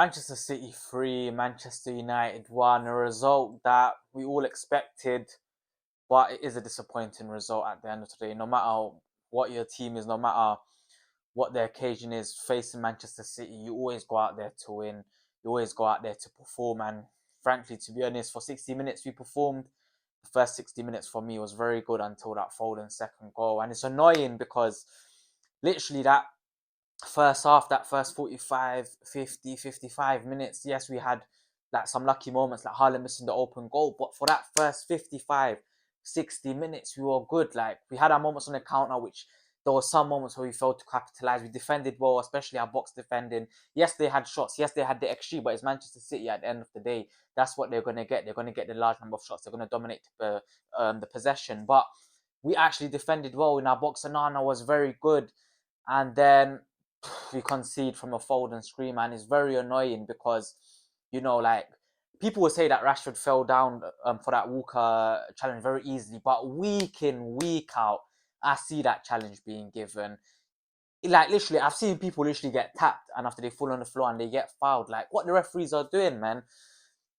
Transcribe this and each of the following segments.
Manchester City 3, Manchester United 1, a result that we all expected, but it is a disappointing result at the end of the day. No matter what your team is, no matter what the occasion is, facing Manchester City, you always go out there to win. You always go out there to perform. And frankly, to be honest, for 60 minutes we performed. The first 60 minutes for me was very good until that Foden second goal. And it's annoying because literally that first half, that first 45, 50, 55 minutes, yes, we had like some lucky moments like Haaland missing the open goal, but for that first 55, 60 minutes, we were good. Like, we had our moments on the counter, which there were some moments where we failed to capitalize. We defended well, especially our box defending. Yes, they had shots. Yes, they had the XG, but it's Manchester City at the end of the day. That's what they're going to get. They're going to get the large number of shots. They're going to dominate the possession. But we actually defended well in our box, and Nana was very good. And then we concede from a Foden scream, and it's very annoying because, like, people will say that Rashford fell down for that Walker challenge very easily, but week in, week out, I see that challenge being given. Like, literally, I've seen people literally get tapped, and after they fall on the floor and they get fouled. Like, what the referees are doing, man.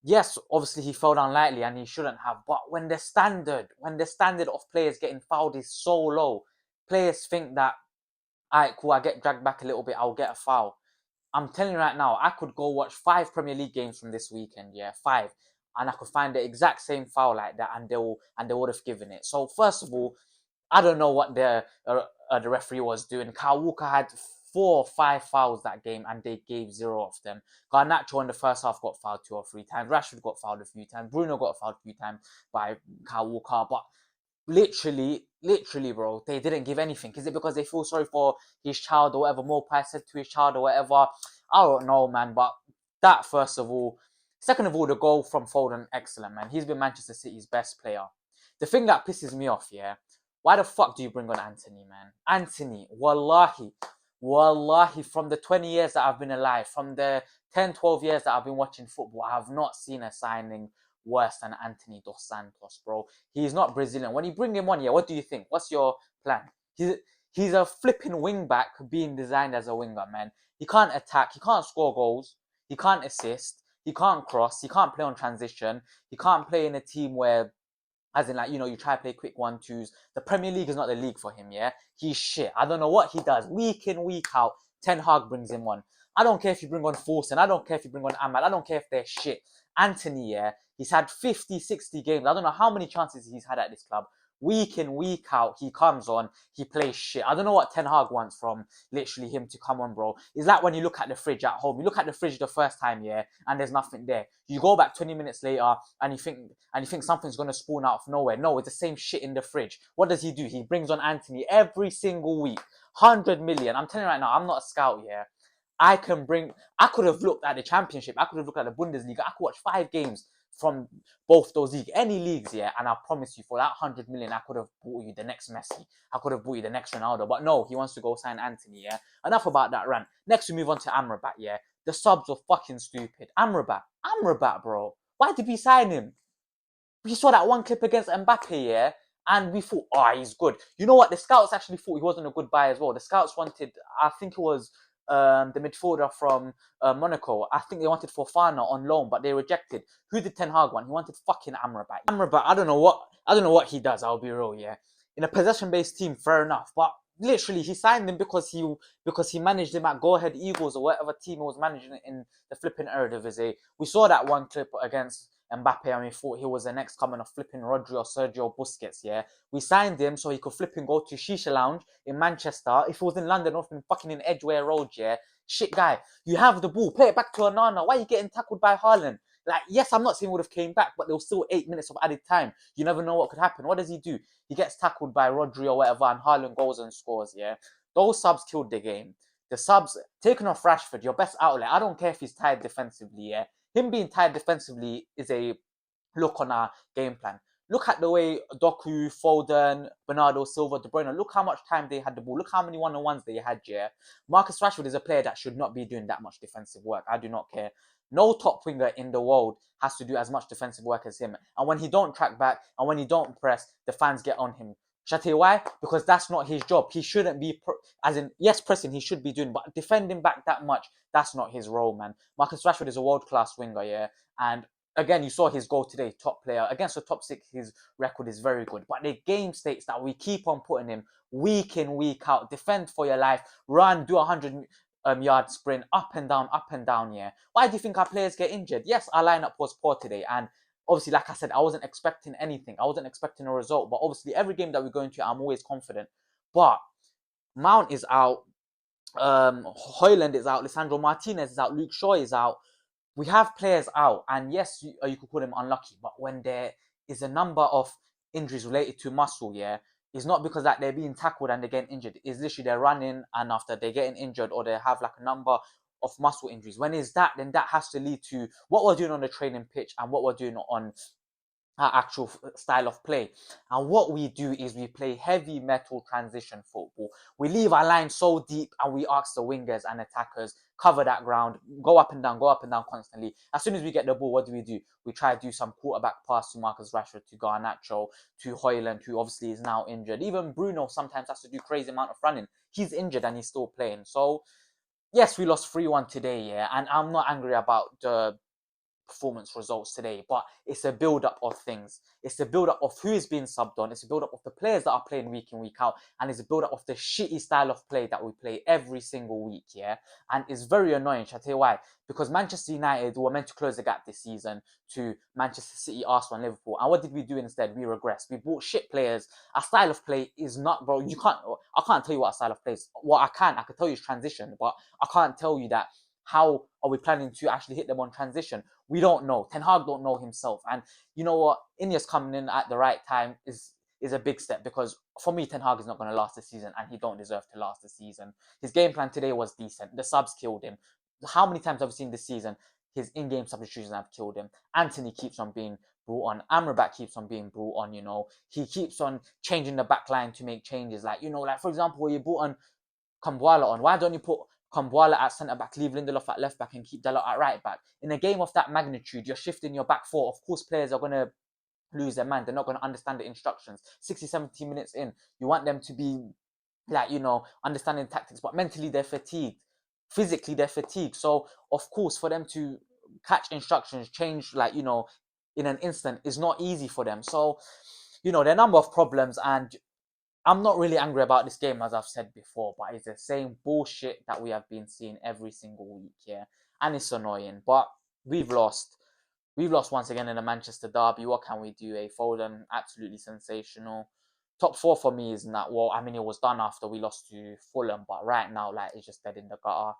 Yes, obviously he fell down lightly and he shouldn't have, but when the standard of players getting fouled is so low, players think that, alright, cool, I get dragged back a little bit, I'll get a foul. I'm telling you right now, I could go watch 5 Premier League games from this weekend, 5, and I could find the exact same foul like that, and they would have given it. So first of all, I don't know what the referee was doing. Kyle Walker had 4 or 5 fouls that game, and they gave 0 of them. Garnacho in the first half got fouled 2 or 3 times. Rashford got fouled a few times. Bruno got fouled a few times by Kyle Walker, but literally, bro, they didn't give anything. Is it because they feel sorry for his child or whatever? Mopai said to his child or whatever. I don't know, man. But that, first of all. Second of all, the goal from Foden, excellent, man. He's been Manchester City's best player. The thing that pisses me off, why the fuck do you bring on Anthony, man? Anthony, wallahi, from the 20 years that I've been alive, from the 10, 12 years that I've been watching football, I have not seen a signing worse than Anthony Dos Santos, bro. He's not Brazilian. When you bring him on, what do you think? What's your plan? He's a flipping wing back being designed as a winger, man. He can't attack. He can't score goals. He can't assist. He can't cross. He can't play on transition. He can't play in a team where, as in, like, you try to play quick 1-2s. The Premier League is not the league for him, He's shit. I don't know what he does. Week in, week out, Ten Hag brings him on. I don't care if you bring on Forsen. I don't care if you bring on Ahmad. I don't care if they're shit. Anthony, he's had 50, 60 games. I don't know how many chances he's had at this club. Week in, week out, he comes on, he plays shit. I don't know what Ten Hag wants from literally him to come on, bro. It's like when you look at the fridge at home. You look at the fridge the first time, and there's nothing there. You go back 20 minutes later and you think something's gonna spawn out of nowhere. No, it's the same shit in the fridge. What does he do? He brings on Anthony every single week. 100 million. I'm telling you right now, I'm not a scout, I could have looked at the Championship. I could have looked at the Bundesliga. I could watch 5 games from both those leagues, any leagues, and I promise you, for that 100 million, I could have bought you the next Messi. I could have bought you the next Ronaldo. But no, he wants to go sign Anthony, Enough about that rant. Next, we move on to Amrabat, The subs were fucking stupid. Amrabat, bro. Why did we sign him? We saw that one clip against Mbappe, and we thought, he's good. You know what? The scouts actually thought he wasn't a good buy as well. The scouts wanted, I think it was the midfielder from Monaco. I think they wanted Fofana on loan, but they rejected. Who did Ten Hag want? He wanted fucking Amrabat. I don't know what he does. I'll be real, In a possession-based team, fair enough, but literally he signed him because he managed him at Go Ahead Eagles or whatever team he was managing in the flipping Eredivisie. We saw that one clip against Mbappe, and we thought he was the next coming of flipping Rodri or Sergio Busquets, We signed him so he could flip and go to Shisha Lounge in Manchester. If he was in London, or fucking in Edgware Road, Shit, guy. You have the ball. Play it back to Onana. Why are you getting tackled by Haaland? Like, yes, I'm not saying he would have came back, but there was still 8 minutes of added time. You never know what could happen. What does he do? He gets tackled by Rodri or whatever, and Haaland goes and scores, Those subs killed the game. The subs, taking off Rashford, your best outlet. I don't care if he's tired defensively, Him being tired defensively is a look on our game plan. Look at the way Doku, Foden, Bernardo Silva, De Bruyne, look how much time they had the ball. Look how many one-on-ones they had, Marcus Rashford is a player that should not be doing that much defensive work. I do not care. No top winger in the world has to do as much defensive work as him. And when he don't track back and when he don't press, the fans get on him. Shall I tell you why? Because that's not his job. He shouldn't be, as in, yes, pressing, he should be doing, but defending back that much, that's not his role, man. Marcus Rashford is a world-class winger, yeah? And again, you saw his goal today, top player. Against the top six, his record is very good. But the game states that we keep on putting him week in, week out. Defend for your life. Run, do 100 yard sprint, up and down, yeah. Why do you think our players get injured? Yes, our lineup was poor today. And obviously, like I said, I wasn't expecting anything. I wasn't expecting a result. But obviously, every game that we go into, I'm always confident. But Mount is out. Højlund is out. Lisandro Martinez is out. Luke Shaw is out. We have players out, and yes, you could call them unlucky, but when there is a number of injuries related to muscle, yeah, it's not because like they're being tackled and they're getting injured. It's literally they're running and after they're getting injured or they have like a number of muscle injuries. When it's that, then that has to lead to what we're doing on the training pitch and what we're doing on our actual style of play. And what we do is we play heavy metal transition football. We leave our line so deep and we ask the wingers and attackers cover that ground, go up and down constantly. As soon as we get the ball, what do? We try to do some quarterback pass to Marcus Rashford, to Garnacho, to Højlund, who obviously is now injured. Even Bruno sometimes has to do crazy amount of running. He's injured and he's still playing. So yes, we lost 3-1 today, yeah, and I'm not angry about the performance results today, but it's a build-up of things. It's a build-up of who is being subbed on. It's a build-up of the players that are playing week in, week out, and it's a build-up of the shitty style of play that we play every single week, yeah? And it's very annoying, shall I tell you why? Because Manchester United were meant to close the gap this season to Manchester City, Arsenal, and Liverpool. And what did we do instead? We regressed. We bought shit players. Our style of play is not, bro, I can't tell you what our style of play is. What I can tell you is transition, but I can't tell you that how are we planning to actually hit them on transition? We don't know. Ten Hag don't know himself. And you know what? Ineos coming in at the right time is a big step, because for me, Ten Hag is not going to last the season and he don't deserve to last the season. His game plan today was decent. The subs killed him. How many times have we seen this season his in-game substitutions have killed him? Anthony keeps on being brought on. Amrabat keeps on being brought on, you know. He keeps on changing the back line to make changes. Like, you know, like for example, where you brought on Kambuala on. Why don't you put Kambuala at centre back, leave Lindelof at left back, and keep Dalot at right back? In a game of that magnitude, you're shifting your back four. Of course, players are going to lose their mind. They're not going to understand the instructions. 60, 70 minutes in, you want them to be like, you know, understanding tactics, but mentally they're fatigued. Physically, they're fatigued. So, of course, for them to catch instructions, change, like, you know, in an instant is not easy for them. So, you know, there are a number of problems, and I'm not really angry about this game, as I've said before, but it's the same bullshit that we have been seeing every single week, yeah? And it's annoying, but we've lost. We've lost once again in the Manchester derby. What can we do? Foden, absolutely sensational. Top four for me is not, well, I mean, it was done after we lost to Fulham, but right now, like, it's just dead in the gutter.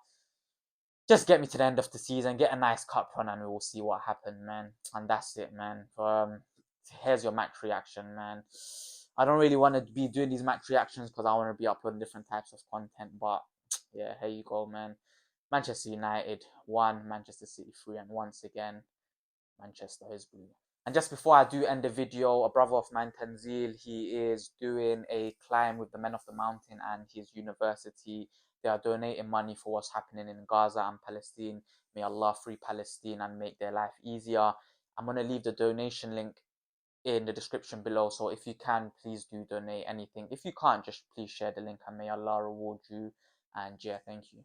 Just get me to the end of the season, get a nice cup run, and we will see what happened, man. And that's it, man. Here's your match reaction, man. I don't really want to be doing these match reactions because I want to be uploading different types of content, but yeah, here you go, man. Manchester United 1, Manchester City 3, and once again, Manchester is blue. And just before I do end the video, a brother of mine, Tanzil, he is doing a climb with the Men of the Mountain and his university. They are donating money for what's happening in Gaza and Palestine. May Allah free Palestine and make their life easier. I'm going to leave the donation link in the description below, so if you can, please do donate anything. If you can't, just please share the link, and may Allah reward you. And yeah, thank you.